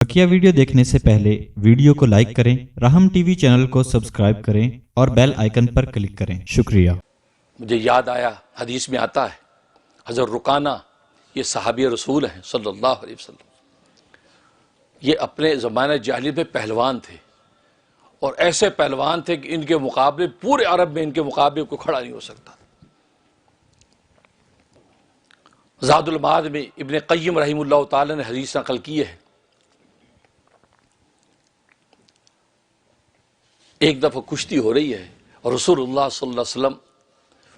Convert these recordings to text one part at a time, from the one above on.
बकिया video देखने से पहले वीडियो को लाइक करें, राहम टीवी चैनल को सब्सक्राइब करें और बेल आइकन पर क्लिक करें। शुक्रिया। मुझे याद आया, हदीस में आता है, हज़रत रुकाना ये सहाबी रसूल हैं सल्लल्लाहु अलैहि वसल्लम। ये अपने ज़माने जाहिलियत में पहलवान थे और ऐसे पहलवान थे कि इनके मुकाबले पूरे अरब में इनके मुकाबले कोई खड़ा नहीं हो सकता। ज़ादुल माद में इब्न क़य्यिम रहमतुल्लाह ताला ने हदीस नकल की है। एक दफ़ा कुश्ती हो रही है और रसूलुल्लाह सल्लल्लाहु अलैहि वसल्लम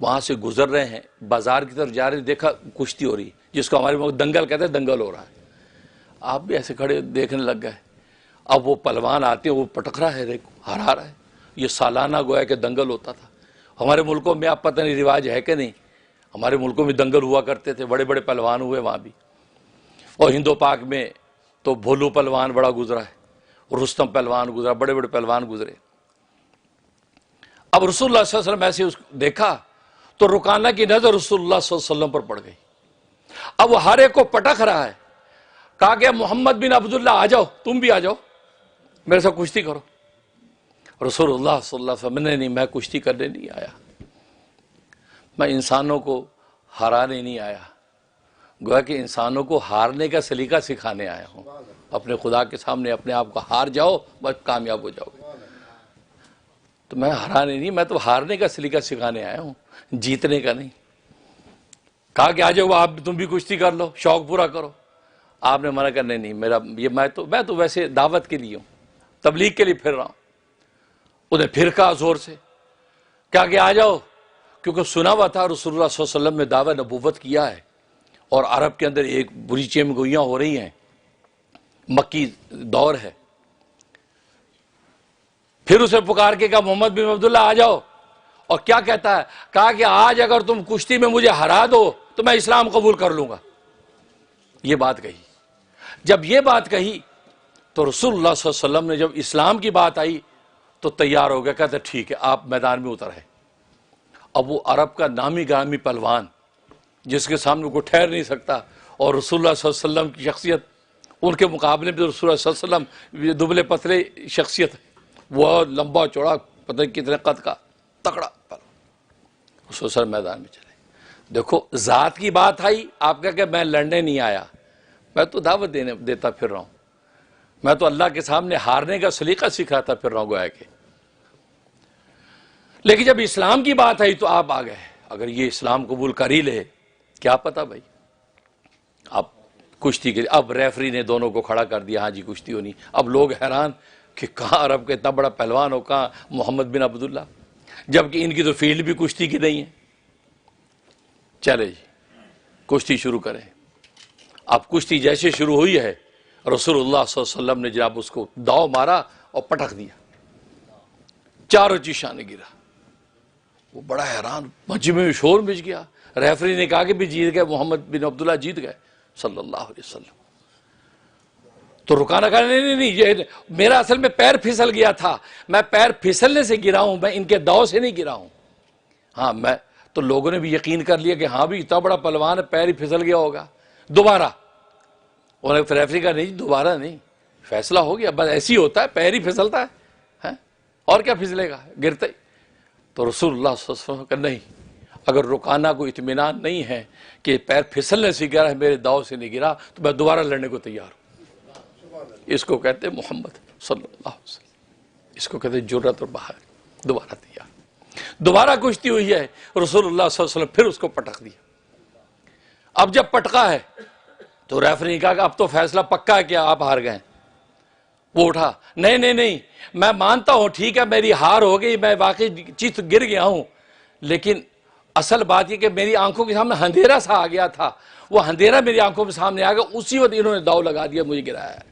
वहाँ से गुजर रहे हैं, बाजार की तरफ जा रहे, देखा कुश्ती हो रही है, जिसको हमारे में दंगल कहते हैं, दंगल हो रहा है। आप भी ऐसे खड़े देखने लग गए। अब वो पहलवान आते हैं, वो पटक रहा है, हरा रहा है। ये सालाना गोया के दंगल होता था। हमारे मुल्कों में आप पता नहीं रिवाज है कि नहीं, हमारे मुल्कों में दंगल हुआ करते थे, बड़े बड़े पहलवान हुए वहाँ भी। और हिंदो पाक में तो भोलू पहलवान बड़ा गुजरा है, रुस्तम पहलवान गुजरा, बड़े बड़े पहलवान गुजरे। अब रसूलुल्लाह सल्लल्लाहु अलैहि वसल्लम ऐसे उसको देखा तो रुकाना की नजर रसूलुल्लाह सल्लल्लाहु अलैहि वसल्लम पर पड़ गई। अब वो हर एक को पटक रहा है। कहा कि मोहम्मद बिन अब्दुल्ला आ जाओ, तुम भी आ जाओ, मेरे साथ कुश्ती करो। रसूलुल्लाह सल्लल्लाहु अलैहि वसल्लम ने, नहीं, मैं कुश्ती करने नहीं आया, मैं इंसानों को हराने नहीं आया, गोया कि इंसानों को हारने का सलीका सिखाने आया हूं। अपने खुदा के सामने अपने आप को हार जाओ, बस कामयाब हो जाओगे। तो मैं हराने नहीं, मैं तो हारने का सलीका सिखाने आया हूं, जीतने का नहीं। कहा कि आ जाओ, आप तुम भी कुश्ती कर लो, शौक पूरा करो। आपने मना करने, नहीं, मेरा ये मैं तो वैसे दावत के लिए हूं, तबलीग के लिए फिर रहा हूं। उन्हें फिर कहा जोर से, क्या कि आ जाओ, क्योंकि सुना हुआ था रसूलुल्लाह सल्लल्लाहु अलैहि वसल्लम ने दावा नबूवत किया है और अरब के अंदर एक बुरी चेमगोइयां हो रही हैं, मक्की दौर है। फिर उसे पुकार के कहा, मोहम्मद बिन अब्दुल्ला आ जाओ। और क्या कहता है, कहा कि आज अगर तुम कुश्ती में मुझे हरा दो तो मैं इस्लाम कबूल कर लूंगा। ये बात कही। जब ये बात कही तो रसूलुल्लाह सल्लल्लाहु अलैहि वसल्लम ने, जब इस्लाम की बात आई तो तैयार हो गया, कहते ठीक है, आप मैदान में उतर है। अब वो अरब का नामी गामी पहलवान जिसके सामने कोई ठहर नहीं सकता, और रसूलुल्लाह सल्लल्लाहु अलैहि वसल्लम की शख्सियत उनके मुकाबले में, रसूलुल्लाह सल्लल्लाहु अलैहि वसल्लम दुबले पतले शख्सियत, वो लंबा चौड़ा पता नहीं कितने कद का तकड़ा रसूल मैदान में चले। देखो, जात की बात आई, आप कह के मैं लड़ने नहीं आया, मैं तो दावत देता फिर रहा हूं, मैं तो अल्लाह के सामने हारने का सलीका सिखाता फिर रहा हूं गोया के। लेकिन जब इस्लाम की बात आई तो आप आ गए। अगर ये इस्लाम कबूल कर ही ले, क्या पता भाई, आप कुश्ती के लिए, अब रेफरी ने दोनों को खड़ा कर दिया, हाँ जी कुश्ती होनी। अब लोग हैरान कि कहाँ अरब का इतना बड़ा पहलवान हो, कहाँ मोहम्मद बिन अब्दुल्ला, जबकि इनकी तो फील्ड भी कुश्ती की नहीं है। चले जी, कुश्ती शुरू करें। अब कुश्ती जैसे शुरू हुई है, रसूलुल्लाह सल्लल्लाहु अलैहि वसल्लम ने जनाब उसको दाव मारा और पटक दिया, चारों चीशा ने गिरा। वो बड़ा हैरान, मजमे में शोर मच गया। रेफरी ने कहा कि भी जीत गए, मोहम्मद बिन अब्दुल्ला जीत गए सल्लल्लाहु अलैहि वसल्लम। तो रुकाना कहा, नहीं नहीं, ये मेरा असल में पैर फिसल गया था, मैं पैर फिसलने से गिरा हूं, मैं इनके दाव से नहीं गिरा हूं। हाँ, मैं तो लोगों ने भी यकीन कर लिया कि हाँ भी इतना बड़ा पहलवान है, पैर ही फिसल गया होगा। दोबारा उन्होंने रेफरी का, नहीं दोबारा नहीं, फैसला हो गया, बस ऐसे ही होता है, पैर ही फिसलता है? और क्या फिसलेगा, गिरते ही। तो रसूलुल्लाह सल्लल्लाहु अलैहि वसल्लम का, नहीं, अगर रुकाना को इत्मीनान नहीं है कि पैर फिसलने से गिरा है, मेरे दाव से नहीं गिरा, तो मैं दोबारा लड़ने को तैयार हूं। इसको कहते हैं मोहम्मद सल्लल्लाहु अलैहि वसल्लम, इसको कहते हैं जुर्रत और बहार। दोबारा तैयार, दोबारा कुश्ती हुई है, रसूलुल्लाह सल्लल्लाहु अलैहि वसल्लम फिर उसको पटक दिया। अब जब पटका है तो रेफरी ने कहा कि अब तो फैसला पक्का है कि आप हार गए। वो उठा, नहीं नहीं नहीं, मैं मानता हूं, ठीक है मेरी हार हो गई, मैं वाकई चित गिर गया हूं, लेकिन असल बात यह कि मेरी आंखों के सामने अंधेरा सा आ गया था, वो अंधेरा मेरी आंखों के सामने आ गया, उसी वक्त इन्होंने दाव लगा दिया, मुझे गिराया है।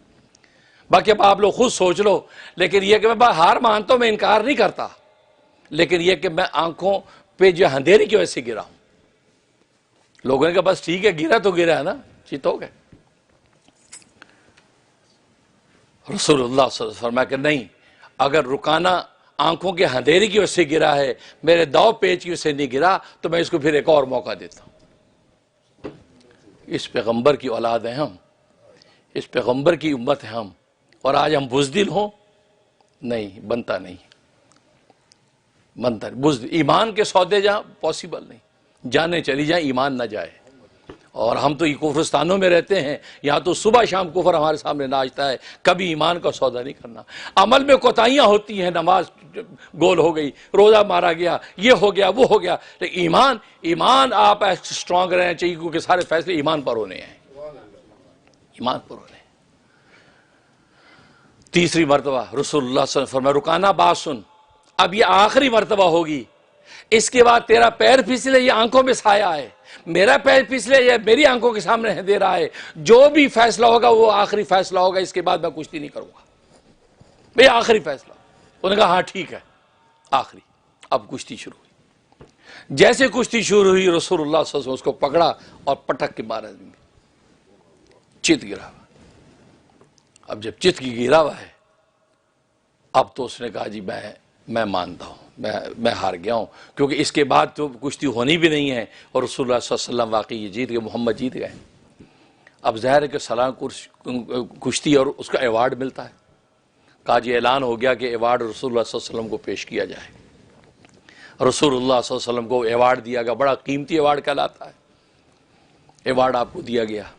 बाकी अब आप लोग खुद सोच लो। लेकिन यह कि मैं हार मानता हूं, मैं इनकार नहीं करता, लेकिन यह कि मैं आंखों पे जो अंधेरे की वजह से गिरा हूं। लोगों ने कहा बस ठीक है, गिरा तो गिरा है ना, चित हो गए। रसूलुल्लाह सल्लल्लाहु अलैहि वसल्लम फरमाया कि नहीं, अगर रुकाना आंखों के अंधेरे की वजह से गिरा है, मेरे दाव पेच की वजह से नहीं गिरा, तो मैं इसको फिर एक और मौका देता हूं। इस पैगंबर की औलाद हैं हम, इस पैगंबर की उम्मत है हम, और आज हम बुज़दिल हों, नहीं बनता, नहीं बनता। बुज़दिल ईमान के सौदे जहाँ पॉसिबल नहीं, जाने चली जाए ईमान ना जाए। और हम तो ये कुफरस्तानों में रहते हैं, यहाँ तो सुबह शाम कुफर हमारे सामने नाचता है, कभी ईमान का सौदा नहीं करना। अमल में कोताहियाँ होती हैं, नमाज गोल हो गई, रोज़ा मारा गया, ये हो गया, वो हो गया, लेकिन ईमान, ईमान आप स्ट्रांग रहना चाहिए, क्योंकि सारे फैसले ईमान पर होने हैं, ईमान पर होने। तीसरी मरतबा रसूलुल्लाह सल्लल्लाहु अलैहि वसल्लम फरमाया, रुकाना बात सुन, अब ये आखिरी मरतबा होगी, इसके बाद तेरा पैर फिसले, ये आंखों में साया है, मेरा पैर फिसले, ये मेरी आंखों के सामने दे रहा है, जो भी फैसला होगा वो आखिरी फैसला होगा, इसके बाद मैं कुश्ती नहीं करूंगा, भाई आखिरी फैसला। उन्होंने कहा हाँ ठीक है, आखिरी। अब कुश्ती शुरू हुई। जैसे कुश्ती शुरू हुई, रसूलुल्लाह सल्लल्लाहु अलैहि वसल्लम उसको पकड़ा और पटक के मारा, चित गिरा हुआ। अब जब चित की गिरा हुआ है, अब तो उसने कहा जी मैं मानता हूँ, मैं हार गया हूँ, क्योंकि इसके बाद तो कुश्ती होनी भी नहीं है, और रसूलुल्लाह सल्लल्लाहु अलैहि वसल्लम वाकई ये जीत गए, मोहम्मद जीत गए। अब ज़ाहिर है कि सलाम कुश्ती और उसका अवार्ड मिलता है। कहा जी ऐलान हो गया कि अवार्ड रसूलुल्लाह सल्लल्लाहु अलैहि वसल्लम को पेश किया जाए। रसूलुल्लाह सल्लल्लाहु अलैहि वसल्लम को अवार्ड दिया गया, बड़ा कीमती अवार्ड कहलाता है। अवार्ड आपको दिया गया,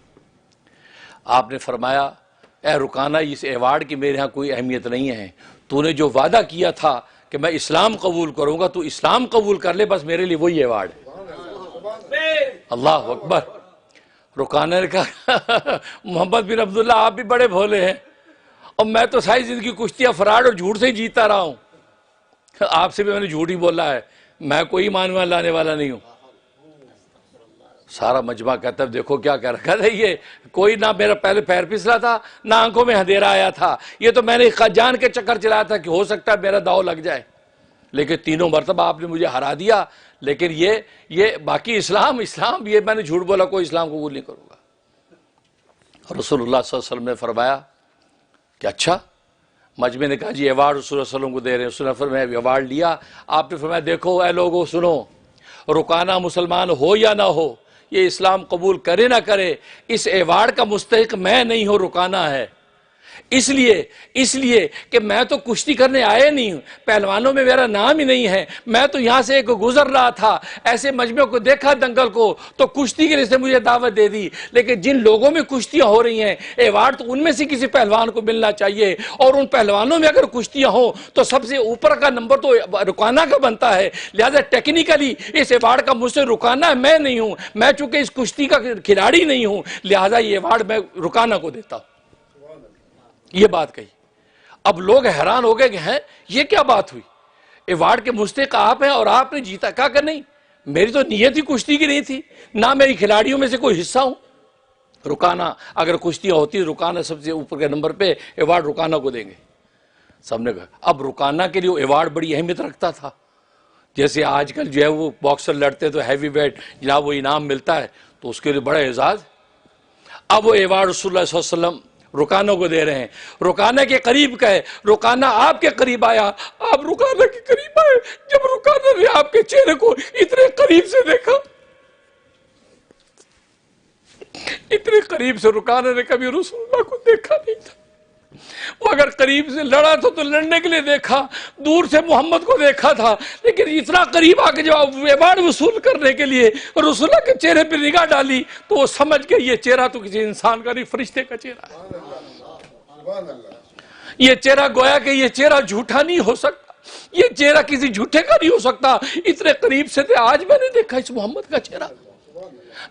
आपने फरमाया ए रुकाना, इस अवार्ड की मेरे यहाँ कोई अहमियत नहीं है, तूने जो वादा किया था कि मैं इस्लाम कबूल करूंगा, तो इस्लाम कबूल कर ले, बस मेरे लिए वही अवार्ड है। अल्लाह अकबर। रुकाना ने कहा मोहम्मद बिन अब्दुल्ला, आप भी बड़े भोले हैं, और मैं तो सारी जिंदगी कुश्तियां फराड और झूठ से ही जीता रहा हूं, आपसे भी मैंने झूठ ही बोला है, मैं कोई ईमान लाने वाला नहीं हूं। सारा मजमा कहता है देखो क्या कह रखा था, ये कोई ना मेरा पहले पैर फिसला था, ना आंखों में अंधेरा आया था, ये तो मैंने जान के चक्कर चलाया था कि हो सकता है मेरा दाव लग जाए, लेकिन तीनों मरतबा आपने मुझे हरा दिया। लेकिन ये बाकी इस्लाम ये मैंने झूठ बोला, कोई इस्लाम कबूल नहीं करूंगा। रसूलुल्लाह सल्लल्लाहु अलैहि वसल्लम ने फरमाया कि अच्छा। मजमे ने कहा जी अवार्ड रसूलुल्लाह सल्लल्लाहु अलैहि वसल्लम को दे रहे हैं। रसूलुल्लाह फरमाया अवार्ड लिया, आपने फरमाया देखो ए लोगों सुनो, रुकाना मुसलमान हो या ना हो, ये इस्लाम कबूल करे ना करे, इस अवार्ड का मुस्तहिक मैं नहीं हूं, रुकाना है। इसलिए कि मैं तो कुश्ती करने आया नहीं हूं, पहलवानों में मेरा नाम ही नहीं है, मैं तो यहां से एक गुजर रहा था, ऐसे मजमे को देखा दंगल को, तो कुश्ती के लिए मुझे दावत दे दी, लेकिन जिन लोगों में कुश्तियां हो रही हैं अवार्ड तो उनमें से किसी पहलवान को मिलना चाहिए, और उन पहलवानों में अगर कुश्तियां हो तो सबसे ऊपर का नंबर तो रुकाना का बनता है, लिहाजा टेक्निकली इस अवार्ड का मुझसे रुकाना मैं नहीं हूं, मैं चूंकि इस कुश्ती का खिलाड़ी नहीं हूं, लिहाजा ये अवार्ड मैं रुकाना को देता हूं। ये बात कही। अब लोग हैरान हो गए कि हैं ये क्या बात हुई, अवार्ड के मुस्तहिक आप हैं और आपने जीता। कहा कि नहीं, मेरी तो नीयत ही कुश्ती की नहीं थी, ना मेरी खिलाड़ियों में से कोई हिस्सा हूं। रुकाना अगर कुश्तियां होती, रुकाना सबसे ऊपर के नंबर पे, अवार्ड रुकाना को देंगे। सबने कहा अब रुकाना के लिए अवार्ड बड़ी अहमियत रखता था, जैसे आजकल जो है वो बॉक्सर लड़ते तो हैवी वेट जनाब वो इनाम मिलता है, तो उसके लिए बड़ा एजाज। अब वो अवार्ड रसूलुल्लाह सल्लल्लाहु अलैहि वसल्लम रुकाना को दे रहे हैं। रुकाना के करीब गए, रुकाना आपके करीब आया, आप रुकाना के करीब आए। जब रुकाना ने आपके चेहरे को इतने करीब से देखा, इतने करीब से रुकाना ने कभी रसूलुल्लाह को देखा नहीं था। वो अगर करीब से लड़ा तो लड़ने के लिए देखा, दूर से मोहम्मद को देखा था, लेकिन इतना करीब आके जब अवार्ड वसूल करने के लिए रसूलुल्लाह के चेहरे पर निगाह डाली तो वो समझ गए ये चेहरा तो किसी इंसान का नहीं, फरिश्ते का चेहरा है। ये चेहरा गोया कि ये चेहरा झूठा नहीं हो सकता, ये चेहरा किसी झूठे का नहीं हो सकता। इतने करीब से थे, आज मैंने देखा इस मोहम्मद का चेहरा,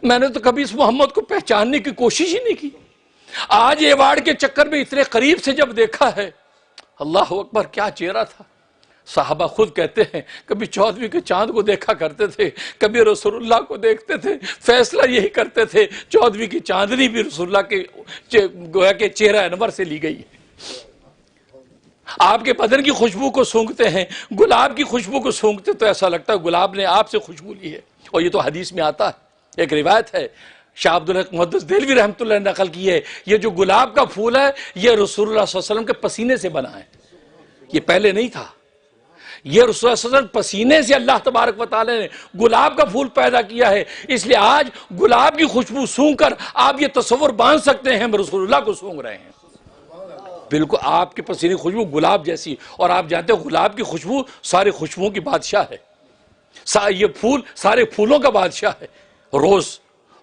मैंने तो कभी इस मोहम्मद को पहचानने की कोशिश ही नहीं की। आज ये अवार्ड के चक्कर में इतने करीब से जब देखा है, अल्लाह अकबर क्या चेहरा था। साहबा खुद कहते हैं कभी 14वीं के चांद को देखा करते थे, कभी रसूलुल्लाह को देखते थे, फैसला यही करते थे 14वीं की चांदनी भी रसूलुल्लाह के गोया के चेहरा अनवर से ली गई है। आपके बदन की खुशबू को सूंघते हैं, गुलाब की खुशबू को सूंघते तो ऐसा लगता है गुलाब ने आपसे खुशबू ली है। और ये तो हदीस में आता है, एक रिवायत है शाह अब्दुल हक मुहद्दिस देलवी रहमतुल्लाह ने नकल की है, ये जो गुलाब का फूल है ये रसूलुल्लाह सल्लल्लाहु अलैहि वसल्लम के पसीने से बना है, ये पहले नहीं था। ये रसूल सल्लल्लाहु अलैहि वसल्लम पसीने से अल्लाह तबारक व तआला ने गुलाब का फूल पैदा किया है, इसलिए आज गुलाब की खुशबू सूंघ कर आप ये तस्वुर बांध सकते हैं हम रसूलुल्लाह को सूंघ रहे हैं। बिल्कुल आपके पसीने की खुशबू गुलाब जैसी, और आप जानते हो गुलाब की खुशबू सारी खुशबुओं की बादशाह है, ये फूल सारे फूलों का बादशाह है।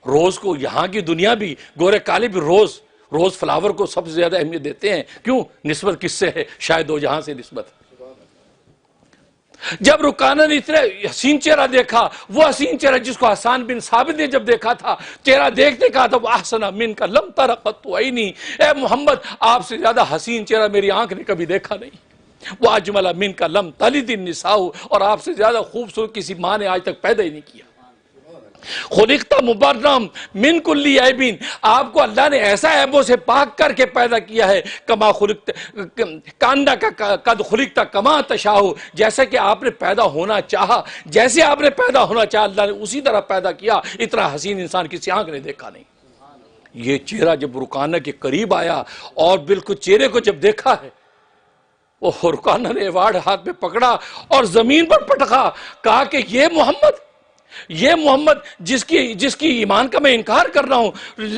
रोज को यहाँ की दुनिया भी, गोरे काले भी रोज फ्लावर को सबसे ज्यादा अहमियत देते हैं। क्यों? निस्बत किससे है? शायद दो जहां से निस्बत। जब रुकाना ने इतने हसीन चेहरा देखा, वो हसीन चेहरा जिसको हसन बिन साबित ने जब देखा था, चेहरा देखते कहा था अहसना मिन का लम तरा कत्तु ऐनी, ए मोहम्मद आपसे ज्यादा हसीन चेहरा मेरी आंख ने कभी देखा नहीं। वो अजमला मिन का लम तलिदिन निसाउ, और आपसे ज्यादा खूबसूरत किसी माँ ने आज तक पैदा ही नहीं किया। खुलिकता मुबर्रम मिन कुल्ली ऐबिन, आपको अल्लाह ने ऐसा ऐबों से पाक करके पैदा किया है। कमा खुलिकता कांदा का कद खुलिकता कमा तशाहु, जैसे कि आपने पैदा होना चाहा, जैसे आपने पैदा होना चाहा अल्लाह ने उसी तरह पैदा किया। इतना हसीन इंसान किसी आंख ने देखा नहीं। ये चेहरा जब रुकाना के करीब आया और बिल्कुल चेहरे को जब देखा है, वो रुकाना ने अवार्ड हाथ में पकड़ा और जमीन पर पटका, कहा कि ये मोहम्मद जिसकी ईमान का मैं इनकार कर रहा हूं,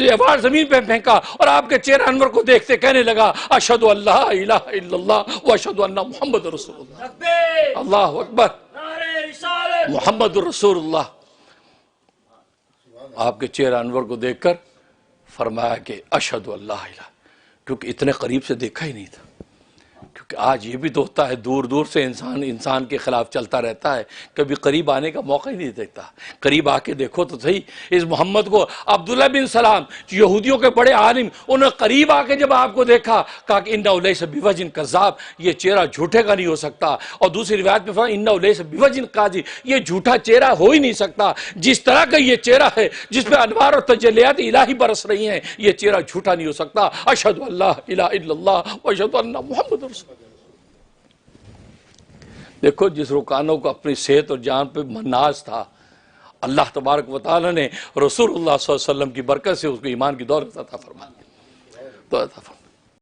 अवार्ड जमीन पे फेंका और आपके चेहरे अनवर को देखते कहने लगा अशहदु अल्ला इलाहा इल्लल्लाह व अशहदु अन्ना मुहम्मद रसूलुल्लाह। अल्लाहु अकबर, मुहम्मद रसूलुल्लाह। आपके चेहरे अनवर को देखकर फरमाया कि अशहदु अल्लाह इलाहा, क्योंकि इतने करीब से देखा ही नहीं था। क्योंकि आज ये भी तो होता है, दूर दूर से इंसान के खिलाफ चलता रहता है, कभी करीब आने का मौका ही नहीं देता। करीब आके देखो तो सही इस मोहम्मद को। अब्दुल्ला बिन सलाम यहूदियों के बड़े आलिम, उन्होंने करीब आके जब आपको देखा, कहा कि इन्ना उलैसा बिवजिन कज़्ज़ाब, ये चेहरा झूठे का नहीं हो सकता। और दूसरी रिवायत में फरमाया इन्ना उलैसा बिवजिन काज़िब, ये झूठा चेहरा हो ही नहीं सकता। जिस तरह का ये चेहरा है, जिसमें अनवार और तजल्लियात इलाही बरस रही हैं, ये चेहरा झूठा नहीं हो सकता। अशहदु अल्ला इलाहा इल्लल्लाह व अशहदु अन्ना मुहम्मद रसूलुल्लाह। देखो, जिस रुकानों को अपनी सेहत और जान पे नाज था, अल्लाह तबारक व तआला ने रसूलुल्लाह सल्लल्लाहु अलैहि वसल्लम की बरकत से उसको ईमान की दौलत अता फरमा।